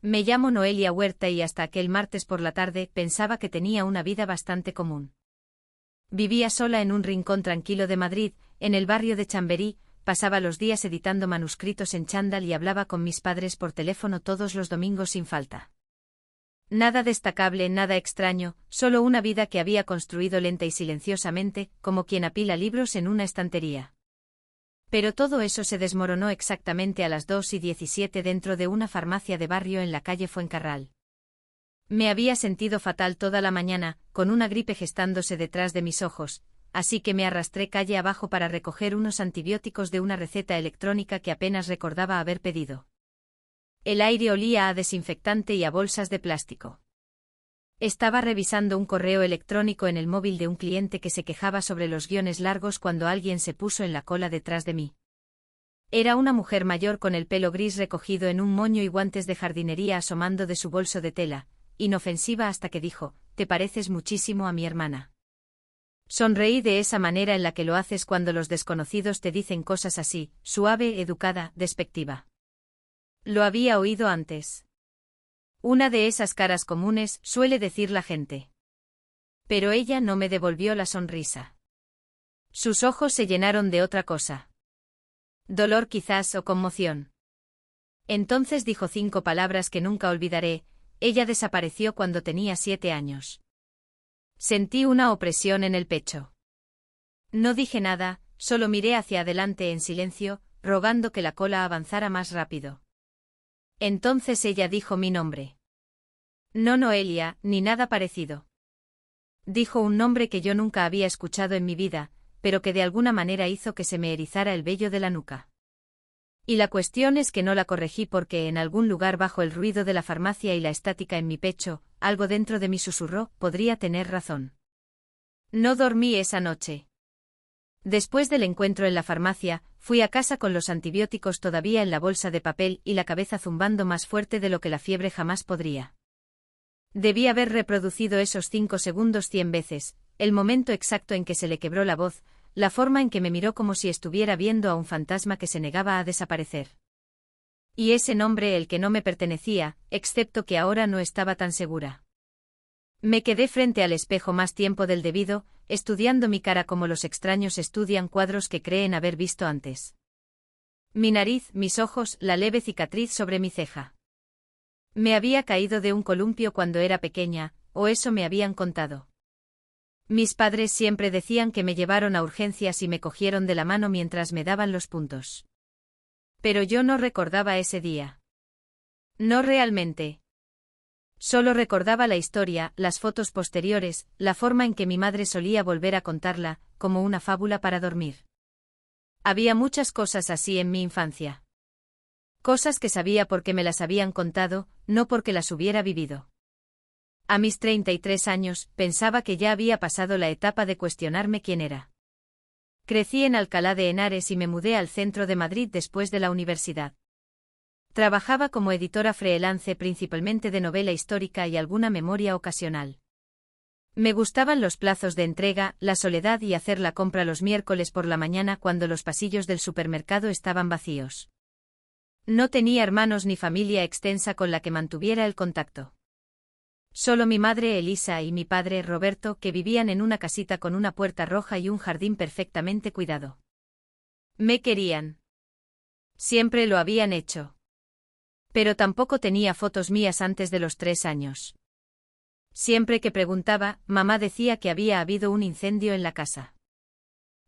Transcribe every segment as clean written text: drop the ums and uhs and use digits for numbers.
Me llamo Noelia Huerta y hasta aquel martes por la tarde pensaba que tenía una vida bastante común. Vivía sola en un rincón tranquilo de Madrid, en el barrio de Chamberí, pasaba los días editando manuscritos en chándal y hablaba con mis padres por teléfono todos los domingos sin falta. Nada destacable, nada extraño, solo una vida que había construido lenta y silenciosamente, como quien apila libros en una estantería. Pero todo eso se desmoronó exactamente a las 2:17 dentro de una farmacia de barrio en la calle Fuencarral. Me había sentido fatal toda la mañana, con una gripe gestándose detrás de mis ojos, así que me arrastré calle abajo para recoger unos antibióticos de una receta electrónica que apenas recordaba haber pedido. El aire olía a desinfectante y a bolsas de plástico. Estaba revisando un correo electrónico en el móvil de un cliente que se quejaba sobre los guiones largos cuando alguien se puso en la cola detrás de mí. Era una mujer mayor con el pelo gris recogido en un moño y guantes de jardinería asomando de su bolso de tela, inofensiva hasta que dijo: «Te pareces muchísimo a mi hermana». Sonreí de esa manera en la que lo haces cuando los desconocidos te dicen cosas así, suave, educada, despectiva. Lo había oído antes. Una de esas caras comunes, suele decir la gente. Pero ella no me devolvió la sonrisa. Sus ojos se llenaron de otra cosa. Dolor quizás o conmoción. Entonces dijo 5 palabras que nunca olvidaré: ella desapareció cuando tenía 7 años. Sentí una opresión en el pecho. No dije nada, solo miré hacia adelante en silencio, rogando que la cola avanzara más rápido. Entonces ella dijo mi nombre. No Noelia, ni nada parecido. Dijo un nombre que yo nunca había escuchado en mi vida, pero que de alguna manera hizo que se me erizara el vello de la nuca. Y la cuestión es que no la corregí porque en algún lugar bajo el ruido de la farmacia y la estática en mi pecho, algo dentro de mí susurró: podría tener razón. No dormí esa noche. Después del encuentro en la farmacia, fui a casa con los antibióticos todavía en la bolsa de papel y la cabeza zumbando más fuerte de lo que la fiebre jamás podría. Debí haber reproducido esos 5 segundos 100 veces, el momento exacto en que se le quebró la voz, la forma en que me miró como si estuviera viendo a un fantasma que se negaba a desaparecer. Y ese nombre, el que no me pertenecía, excepto que ahora no estaba tan segura. Me quedé frente al espejo más tiempo del debido, estudiando mi cara como los extraños estudian cuadros que creen haber visto antes. Mi nariz, mis ojos, la leve cicatriz sobre mi ceja. Me había caído de un columpio cuando era pequeña, o eso me habían contado. Mis padres siempre decían que me llevaron a urgencias y me cogieron de la mano mientras me daban los puntos. Pero yo no recordaba ese día. No realmente. Solo recordaba la historia, las fotos posteriores, la forma en que mi madre solía volver a contarla, como una fábula para dormir. Había muchas cosas así en mi infancia. Cosas que sabía porque me las habían contado, no porque las hubiera vivido. A mis 33 años, pensaba que ya había pasado la etapa de cuestionarme quién era. Crecí en Alcalá de Henares y me mudé al centro de Madrid después de la universidad. Trabajaba como editora freelance principalmente de novela histórica y alguna memoria ocasional. Me gustaban los plazos de entrega, la soledad y hacer la compra los miércoles por la mañana cuando los pasillos del supermercado estaban vacíos. No tenía hermanos ni familia extensa con la que mantuviera el contacto. Solo mi madre Elisa y mi padre Roberto, que vivían en una casita con una puerta roja y un jardín perfectamente cuidado. Me querían. Siempre lo habían hecho. Pero tampoco tenía fotos mías antes de los 3 años. Siempre que preguntaba, mamá decía que había habido un incendio en la casa.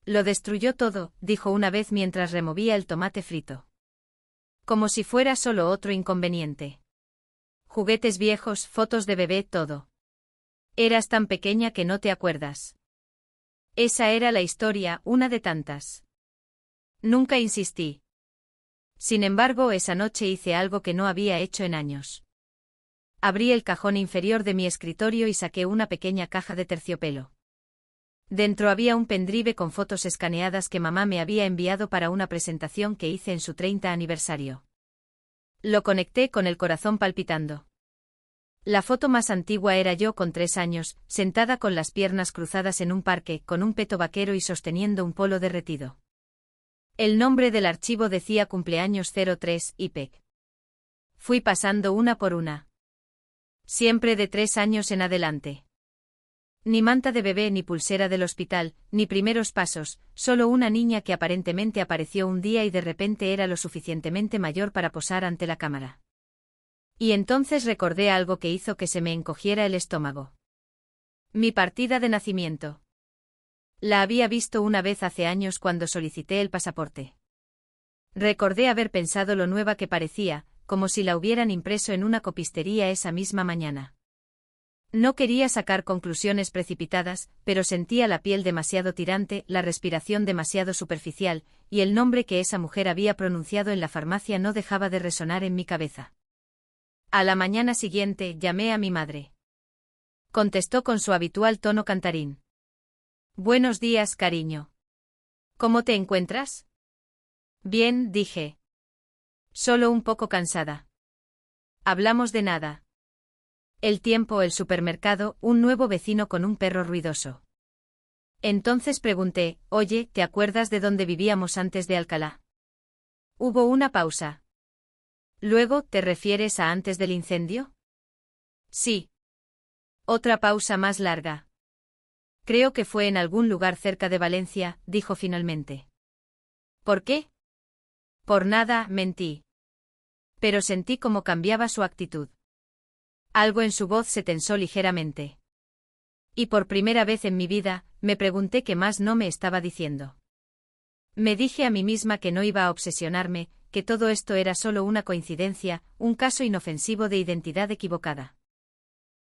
Lo destruyó todo, dijo una vez mientras removía el tomate frito. Como si fuera solo otro inconveniente. Juguetes viejos, fotos de bebé, todo. Eras tan pequeña que no te acuerdas. Esa era la historia, una de tantas. Nunca insistí. Sin embargo, esa noche hice algo que no había hecho en años. Abrí el cajón inferior de mi escritorio y saqué una pequeña caja de terciopelo. Dentro había un pendrive con fotos escaneadas que mamá me había enviado para una presentación que hice en su 30 aniversario. Lo conecté con el corazón palpitando. La foto más antigua era yo con 3 años, sentada con las piernas cruzadas en un parque, con un peto vaquero y sosteniendo un polo derretido. El nombre del archivo decía cumpleaños 03, IPEC. Fui pasando una por una. Siempre de 3 años en adelante. Ni manta de bebé ni pulsera del hospital, ni primeros pasos, solo una niña que aparentemente apareció un día y de repente era lo suficientemente mayor para posar ante la cámara. Y entonces recordé algo que hizo que se me encogiera el estómago. Mi partida de nacimiento. La había visto una vez hace años cuando solicité el pasaporte. Recordé haber pensado lo nueva que parecía, como si la hubieran impreso en una copistería esa misma mañana. No quería sacar conclusiones precipitadas, pero sentía la piel demasiado tirante, la respiración demasiado superficial, y el nombre que esa mujer había pronunciado en la farmacia no dejaba de resonar en mi cabeza. A la mañana siguiente llamé a mi madre. Contestó con su habitual tono cantarín. Buenos días, cariño. ¿Cómo te encuentras? Bien, dije. Solo un poco cansada. Hablamos de nada. El tiempo, el supermercado, un nuevo vecino con un perro ruidoso. Entonces pregunté, oye, ¿te acuerdas de dónde vivíamos antes de Alcalá? Hubo una pausa. Luego, ¿te refieres a antes del incendio? Sí. Otra pausa más larga. Creo que fue en algún lugar cerca de Valencia, dijo finalmente. ¿Por qué? Por nada, mentí. Pero sentí cómo cambiaba su actitud. Algo en su voz se tensó ligeramente. Y por primera vez en mi vida, me pregunté qué más no me estaba diciendo. Me dije a mí misma que no iba a obsesionarme, que todo esto era solo una coincidencia, un caso inofensivo de identidad equivocada.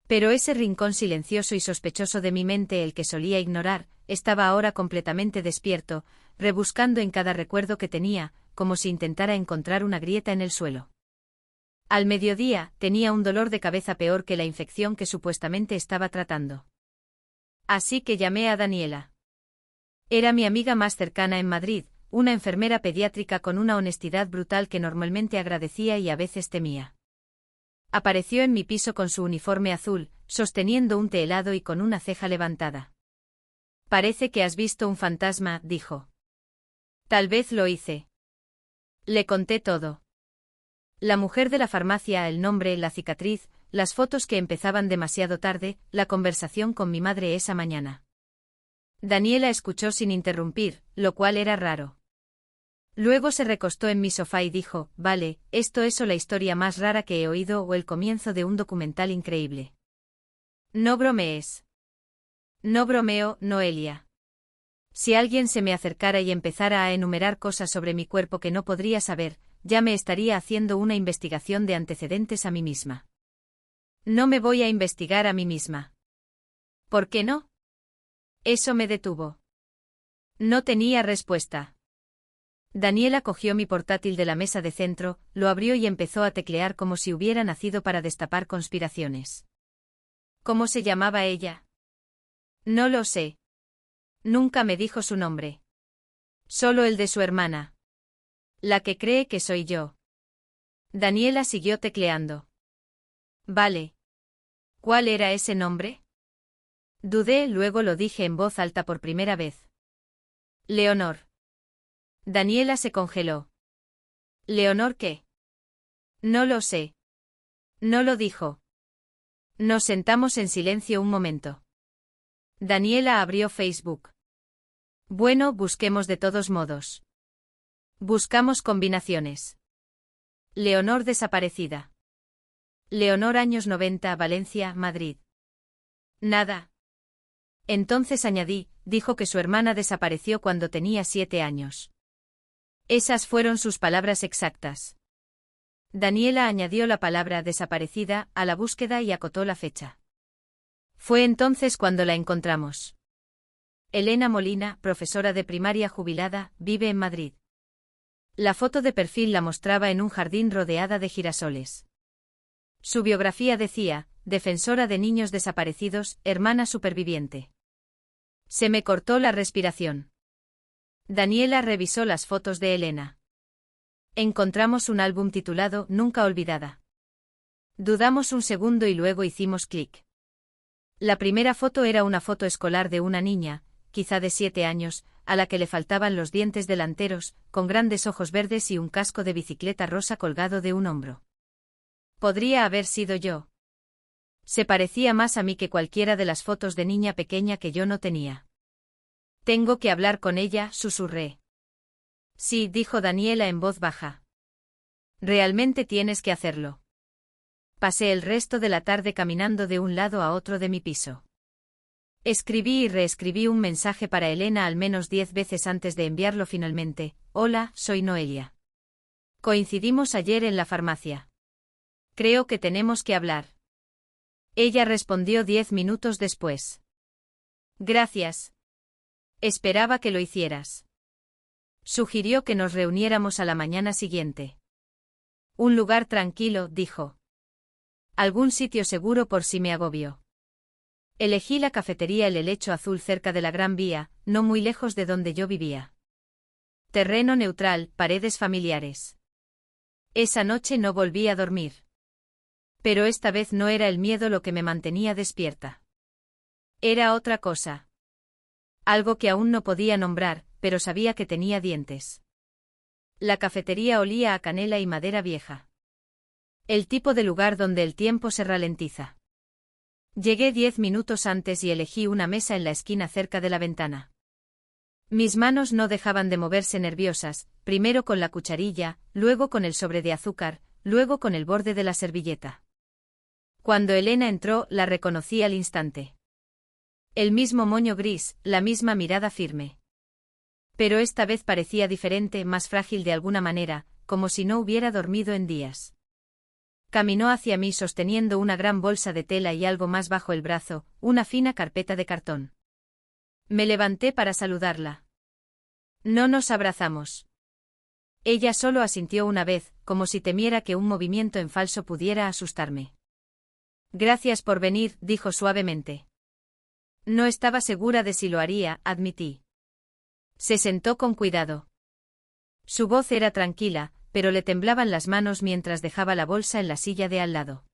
Pero ese rincón silencioso y sospechoso de mi mente, el que solía ignorar, estaba ahora completamente despierto, rebuscando en cada recuerdo que tenía, como si intentara encontrar una grieta en el suelo. Al mediodía, tenía un dolor de cabeza peor que la infección que supuestamente estaba tratando. Así que llamé a Daniela. Era mi amiga más cercana en Madrid, una enfermera pediátrica con una honestidad brutal que normalmente agradecía y a veces temía. Apareció en mi piso con su uniforme azul, sosteniendo un té helado y con una ceja levantada. Parece que has visto un fantasma, dijo. Tal vez lo hice. Le conté todo. La mujer de la farmacia, el nombre, la cicatriz, las fotos que empezaban demasiado tarde, la conversación con mi madre esa mañana. Daniela escuchó sin interrumpir, lo cual era raro. Luego se recostó en mi sofá y dijo, vale, esto es o la historia más rara que he oído o el comienzo de un documental increíble. No bromees. No bromeo, Noelia. Si alguien se me acercara y empezara a enumerar cosas sobre mi cuerpo que no podría saber, ya me estaría haciendo una investigación de antecedentes a mí misma. No me voy a investigar a mí misma. ¿Por qué no? Eso me detuvo. No tenía respuesta. Daniela cogió mi portátil de la mesa de centro, lo abrió y empezó a teclear como si hubiera nacido para destapar conspiraciones. ¿Cómo se llamaba ella? No lo sé. Nunca me dijo su nombre. Solo el de su hermana. La que cree que soy yo. Daniela siguió tecleando. Vale. ¿Cuál era ese nombre? Dudé, luego lo dije en voz alta por primera vez. Leonor. Daniela se congeló. ¿Leonor qué? No lo sé. No lo dijo. Nos sentamos en silencio un momento. Daniela abrió Facebook. Bueno, busquemos de todos modos. Buscamos combinaciones. Leonor desaparecida. Leonor años 90, Valencia, Madrid. Nada. Entonces añadí, dijo que su hermana desapareció cuando tenía 7 años. Esas fueron sus palabras exactas. Daniela añadió la palabra desaparecida a la búsqueda y acotó la fecha. Fue entonces cuando la encontramos. Elena Molina, profesora de primaria jubilada, vive en Madrid. La foto de perfil la mostraba en un jardín rodeada de girasoles. Su biografía decía, defensora de niños desaparecidos, hermana superviviente. Se me cortó la respiración. Daniela revisó las fotos de Elena. Encontramos un álbum titulado Nunca olvidada. Dudamos un segundo y luego hicimos clic. La primera foto era una foto escolar de una niña, quizá de 7 años, a la que le faltaban los dientes delanteros, con grandes ojos verdes y un casco de bicicleta rosa colgado de un hombro. Podría haber sido yo. Se parecía más a mí que cualquiera de las fotos de niña pequeña que yo no tenía. Tengo que hablar con ella, susurré. Sí, dijo Daniela en voz baja. Realmente tienes que hacerlo. Pasé el resto de la tarde caminando de un lado a otro de mi piso. Escribí y reescribí un mensaje para Elena al menos 10 veces antes de enviarlo finalmente. Hola, soy Noelia. Coincidimos ayer en la farmacia. Creo que tenemos que hablar. Ella respondió 10 minutos después. Gracias. Esperaba que lo hicieras. Sugirió que nos reuniéramos a la mañana siguiente. Un lugar tranquilo, dijo. Algún sitio seguro por si me agobio. Elegí la cafetería El Helecho Azul cerca de la Gran Vía, no muy lejos de donde yo vivía. Terreno neutral, paredes familiares. Esa noche no volví a dormir. Pero esta vez no era el miedo lo que me mantenía despierta. Era otra cosa. Algo que aún no podía nombrar, pero sabía que tenía dientes. La cafetería olía a canela y madera vieja. El tipo de lugar donde el tiempo se ralentiza. Llegué 10 minutos antes y elegí una mesa en la esquina cerca de la ventana. Mis manos no dejaban de moverse nerviosas, primero con la cucharilla, luego con el sobre de azúcar, luego con el borde de la servilleta. Cuando Elena entró, la reconocí al instante. El mismo moño gris, la misma mirada firme. Pero esta vez parecía diferente, más frágil de alguna manera, como si no hubiera dormido en días. Caminó hacia mí sosteniendo una gran bolsa de tela y algo más bajo el brazo, una fina carpeta de cartón. Me levanté para saludarla. No nos abrazamos. Ella solo asintió una vez, como si temiera que un movimiento en falso pudiera asustarme. Gracias por venir, dijo suavemente. No estaba segura de si lo haría, admití. Se sentó con cuidado. Su voz era tranquila, pero le temblaban las manos mientras dejaba la bolsa en la silla de al lado.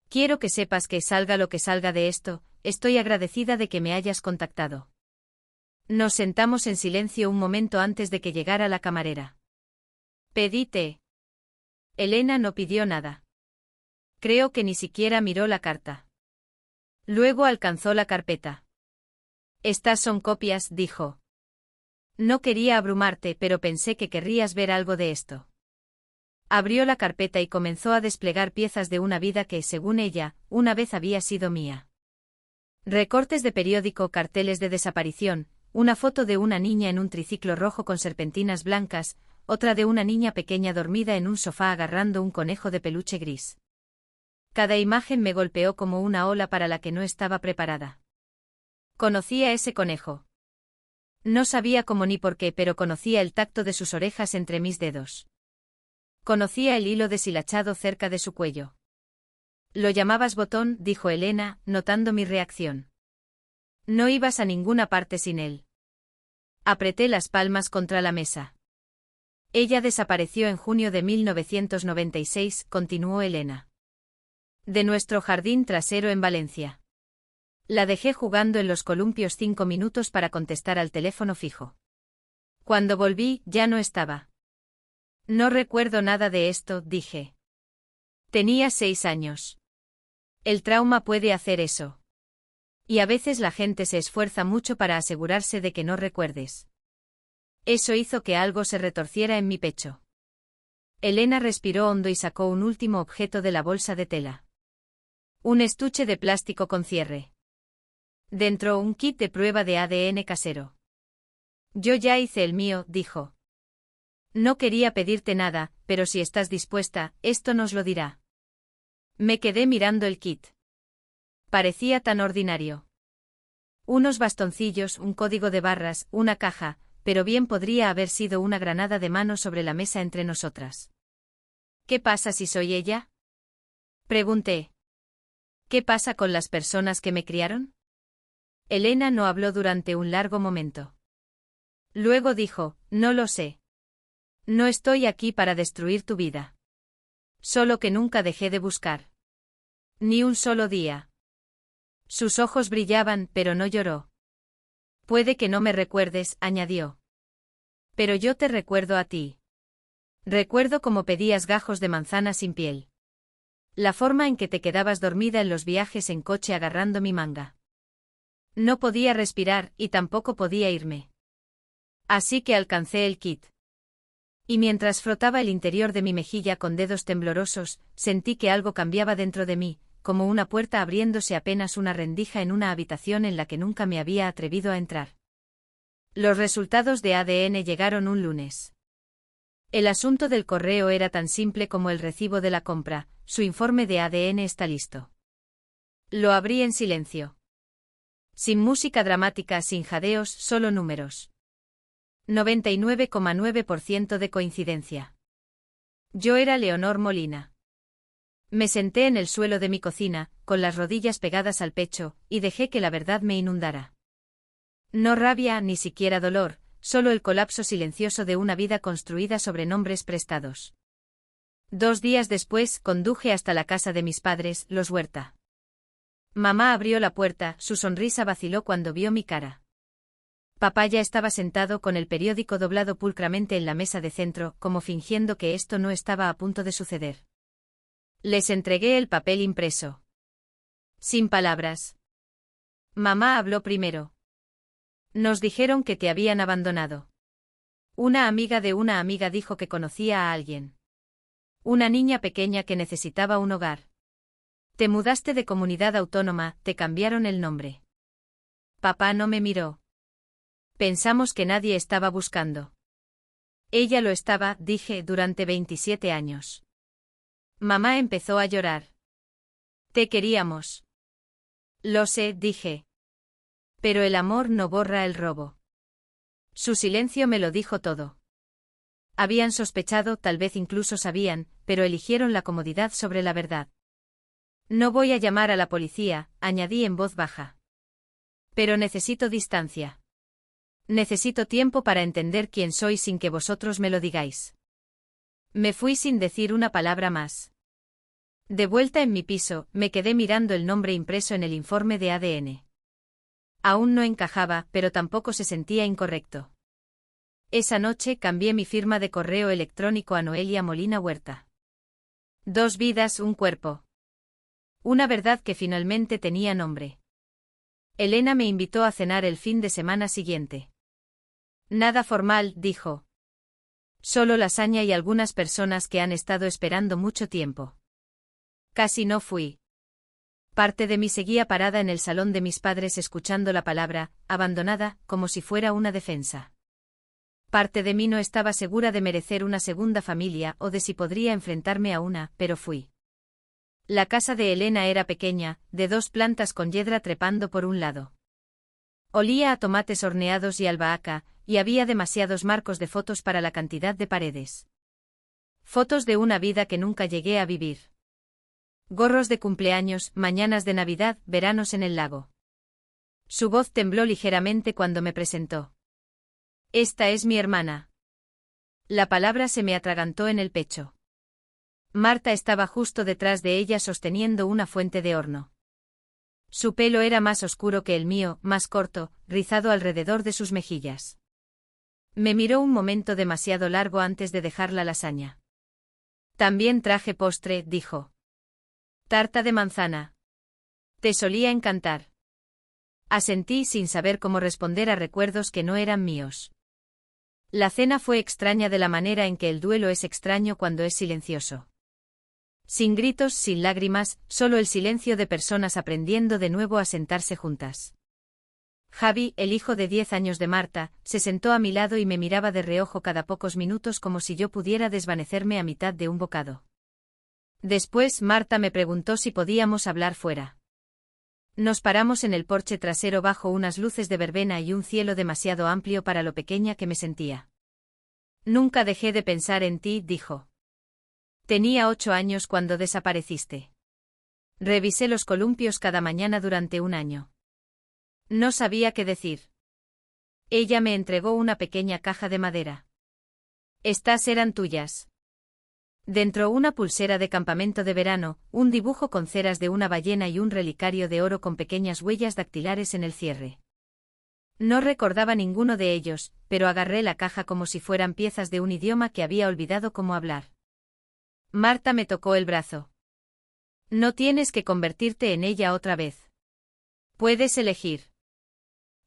Quiero que sepas que salga lo que salga de esto, estoy agradecida de que me hayas contactado. Nos sentamos en silencio un momento antes de que llegara la camarera. Pedí té. Elena no pidió nada. Creo que ni siquiera miró la carta. Luego alcanzó la carpeta. Estas son copias, dijo. No quería abrumarte, pero pensé que querrías ver algo de esto. Abrió la carpeta y comenzó a desplegar piezas de una vida que, según ella, una vez había sido mía. Recortes de periódico, carteles de desaparición, una foto de una niña en un triciclo rojo con serpentinas blancas, otra de una niña pequeña dormida en un sofá agarrando un conejo de peluche gris. Cada imagen me golpeó como una ola para la que no estaba preparada. Conocía ese conejo. No sabía cómo ni por qué, pero conocía el tacto de sus orejas entre mis dedos. Conocía el hilo deshilachado cerca de su cuello. Lo llamabas botón, dijo Elena, notando mi reacción. No ibas a ninguna parte sin él. Apreté las palmas contra la mesa. Ella desapareció en junio de 1996, continuó Elena. De nuestro jardín trasero en Valencia. La dejé jugando en los columpios 5 minutos para contestar al teléfono fijo. Cuando volví, ya no estaba. No recuerdo nada de esto, dije. Tenía 6 años. El trauma puede hacer eso. Y a veces la gente se esfuerza mucho para asegurarse de que no recuerdes. Eso hizo que algo se retorciera en mi pecho. Elena respiró hondo y sacó un último objeto de la bolsa de tela. Un estuche de plástico con cierre. Dentro un kit de prueba de ADN casero. Yo ya hice el mío, dijo. No quería pedirte nada, pero si estás dispuesta, esto nos lo dirá. Me quedé mirando el kit. Parecía tan ordinario. Unos bastoncillos, un código de barras, una caja, pero bien podría haber sido una granada de mano sobre la mesa entre nosotras. ¿Qué pasa si soy ella? Pregunté. ¿Qué pasa con las personas que me criaron? Elena no habló durante un largo momento. Luego dijo, no lo sé. No estoy aquí para destruir tu vida. Solo que nunca dejé de buscar. Ni un solo día. Sus ojos brillaban, pero no lloró. Puede que no me recuerdes, añadió. Pero yo te recuerdo a ti. Recuerdo cómo pedías gajos de manzana sin piel. La forma en que te quedabas dormida en los viajes en coche agarrando mi manga. No podía respirar y tampoco podía irme. Así que alcancé el kit. Y mientras frotaba el interior de mi mejilla con dedos temblorosos, sentí que algo cambiaba dentro de mí, como una puerta abriéndose apenas una rendija en una habitación en la que nunca me había atrevido a entrar. Los resultados de ADN llegaron un lunes. El asunto del correo era tan simple como el recibo de la compra, su informe de ADN está listo. Lo abrí en silencio. Sin música dramática, sin jadeos, solo números. 99,9% de coincidencia. Yo era Leonor Molina. Me senté en el suelo de mi cocina, con las rodillas pegadas al pecho, y dejé que la verdad me inundara. No rabia, ni siquiera dolor, solo el colapso silencioso de una vida construida sobre nombres prestados. 2 días después, conduje hasta la casa de mis padres, los Huerta. Mamá abrió la puerta, su sonrisa vaciló cuando vio mi cara. Papá ya estaba sentado con el periódico doblado pulcramente en la mesa de centro, como fingiendo que esto no estaba a punto de suceder. Les entregué el papel impreso. Sin palabras. Mamá habló primero. Nos dijeron que te habían abandonado. Una amiga de una amiga dijo que conocía a alguien. Una niña pequeña que necesitaba un hogar. Te mudaste de comunidad autónoma, te cambiaron el nombre. Papá no me miró. Pensamos que nadie estaba buscando. Ella lo estaba, dije, durante 27 años. Mamá empezó a llorar. Te queríamos. Lo sé, dije. Pero el amor no borra el robo. Su silencio me lo dijo todo. Habían sospechado, tal vez incluso sabían, pero eligieron la comodidad sobre la verdad. No voy a llamar a la policía, añadí en voz baja. Pero necesito distancia. Necesito tiempo para entender quién soy sin que vosotros me lo digáis. Me fui sin decir una palabra más. De vuelta en mi piso, me quedé mirando el nombre impreso en el informe de ADN. Aún no encajaba, pero tampoco se sentía incorrecto. Esa noche cambié mi firma de correo electrónico a Noelia Molina Huerta. 2 vidas, un cuerpo. Una verdad que finalmente tenía nombre. Elena me invitó a cenar el fin de semana siguiente. Nada formal, dijo. Solo lasaña y algunas personas que han estado esperando mucho tiempo. Casi no fui. Parte de mí seguía parada en el salón de mis padres escuchando la palabra, abandonada, como si fuera una defensa. Parte de mí no estaba segura de merecer una segunda familia o de si podría enfrentarme a una, pero fui. La casa de Elena era pequeña, de 2 plantas con hiedra trepando por un lado. Olía a tomates horneados y albahaca, y había demasiados marcos de fotos para la cantidad de paredes. Fotos de una vida que nunca llegué a vivir. Gorros de cumpleaños, mañanas de Navidad, veranos en el lago. Su voz tembló ligeramente cuando me presentó. Esta es mi hermana. La palabra se me atragantó en el pecho. Marta estaba justo detrás de ella sosteniendo una fuente de horno. Su pelo era más oscuro que el mío, más corto, rizado alrededor de sus mejillas. Me miró un momento demasiado largo antes de dejar la lasaña. También traje postre, dijo. Tarta de manzana. Te solía encantar. Asentí sin saber cómo responder a recuerdos que no eran míos. La cena fue extraña de la manera en que el duelo es extraño cuando es silencioso. Sin gritos, sin lágrimas, solo el silencio de personas aprendiendo de nuevo a sentarse juntas. Javi, el hijo de 10 años de Marta, se sentó a mi lado y me miraba de reojo cada pocos minutos como si yo pudiera desvanecerme a mitad de un bocado. Después Marta me preguntó si podíamos hablar fuera. Nos paramos en el porche trasero bajo unas luces de verbena y un cielo demasiado amplio para lo pequeña que me sentía. Nunca dejé de pensar en ti, dijo. Tenía 8 años cuando desapareciste. Revisé los columpios cada mañana durante un año. No sabía qué decir. Ella me entregó una pequeña caja de madera. Estas eran tuyas. Dentro una pulsera de campamento de verano, un dibujo con ceras de una ballena y un relicario de oro con pequeñas huellas dactilares en el cierre. No recordaba ninguno de ellos, pero agarré la caja como si fueran piezas de un idioma que había olvidado cómo hablar. Marta me tocó el brazo. No tienes que convertirte en ella otra vez. Puedes elegir.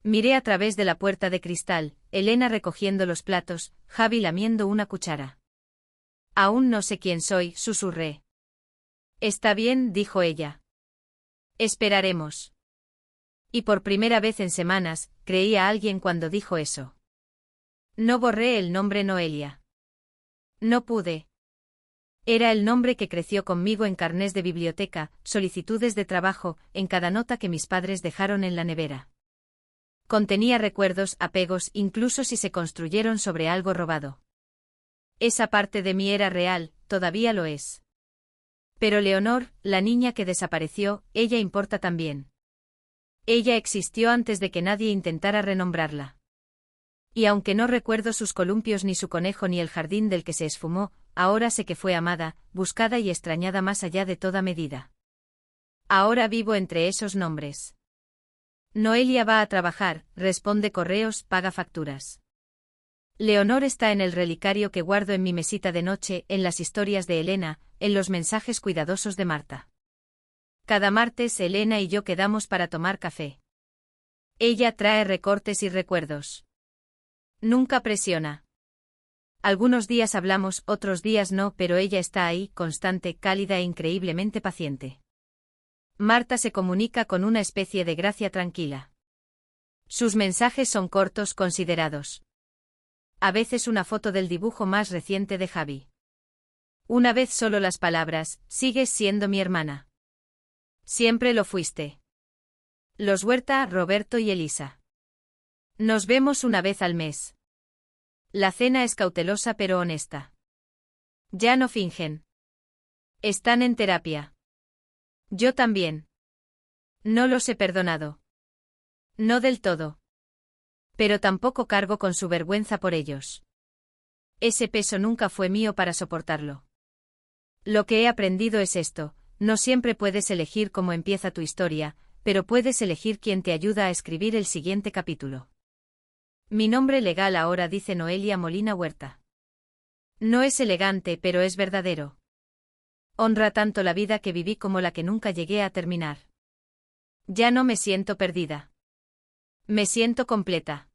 Miré a través de la puerta de cristal, Elena recogiendo los platos, Javi lamiendo una cuchara. Aún no sé quién soy, susurré. Está bien, dijo ella. Esperaremos. Y por primera vez en semanas, creí a alguien cuando dijo eso. No borré el nombre Noelia. No pude. Era el nombre que creció conmigo en carnés de biblioteca, solicitudes de trabajo, en cada nota que mis padres dejaron en la nevera. Contenía recuerdos, apegos, incluso si se construyeron sobre algo robado. Esa parte de mí era real, todavía lo es. Pero Leonor, la niña que desapareció, ella importa también. Ella existió antes de que nadie intentara renombrarla. Y aunque no recuerdo sus columpios ni su conejo ni el jardín del que se esfumó, ahora sé que fue amada, buscada y extrañada más allá de toda medida. Ahora vivo entre esos nombres. Noelia va a trabajar, responde correos, paga facturas. Leonor está en el relicario que guardo en mi mesita de noche, en las historias de Elena, en los mensajes cuidadosos de Marta. Cada martes Elena y yo quedamos para tomar café. Ella trae recortes y recuerdos. Nunca presiona. Algunos días hablamos, otros días no, pero ella está ahí, constante, cálida e increíblemente paciente. Marta se comunica con una especie de gracia tranquila. Sus mensajes son cortos, considerados. A veces una foto del dibujo más reciente de Javi. Una vez solo las palabras, sigues siendo mi hermana. Siempre lo fuiste. Los Huerta, Roberto y Elisa. Nos vemos una vez al mes. La cena es cautelosa pero honesta. Ya no fingen. Están en terapia. Yo también. No los he perdonado. No del todo. Pero tampoco cargo con su vergüenza por ellos. Ese peso nunca fue mío para soportarlo. Lo que he aprendido es esto: no siempre puedes elegir cómo empieza tu historia, pero puedes elegir quién te ayuda a escribir el siguiente capítulo. Mi nombre legal ahora dice Noelia Molina Huerta. No es elegante, pero es verdadero. Honra tanto la vida que viví como la que nunca llegué a terminar. Ya no me siento perdida. Me siento completa.